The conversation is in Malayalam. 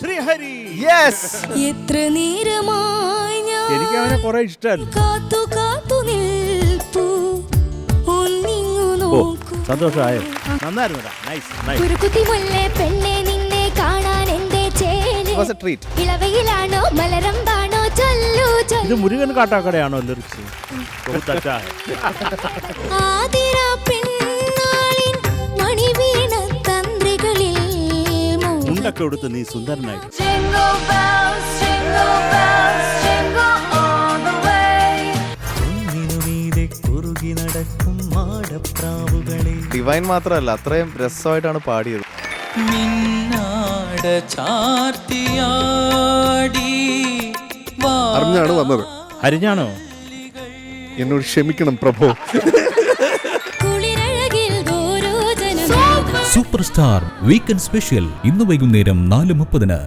ശ്രീഹരി. എത്ര നേരമായി ഞാൻ എനിക്ക് അവനെ കുറെ ഇഷ്ടമല്ല. കാത്തു കാത്തു നിൽപ്പു ഒന്നിങ്ങു നോക്കൂ. സന്തോഷമായോ? നന്നായിരുന്നു. കുരുക്കുത്തി മുല്ലേ പെണ്ണെ നിന്നെ കാണാൻ എന്റെ ചേല് ഇളവയിലാണോ മലരമ്പാണോ ചൊല്ലു ഇത് മുരുകൻ കാട്ടാക്കടയാണോ ലിറിക്സ്? ആതിര പെണ്ണാളിൻ മണിവീണ തന്ത്രികളിൽ മുണ്ടൊക്കെ എടുത്ത് നീ സുന്ദരനായിട്ട്. ഡിവൈൻ മാത്രമല്ല, അത്രയും രസമായിട്ടാണ് പാടിയത്. അറിഞ്ഞാണ് വന്നത്. ഹരിഞ്ഞാണോ? എന്നോട് ക്ഷമിക്കണം പ്രഭു. സൂപ്പർ സ്റ്റാർ വീക്കെൻഡ് സ്പെഷ്യൽ ഇന്ന് വൈകുന്നേരം 4:30.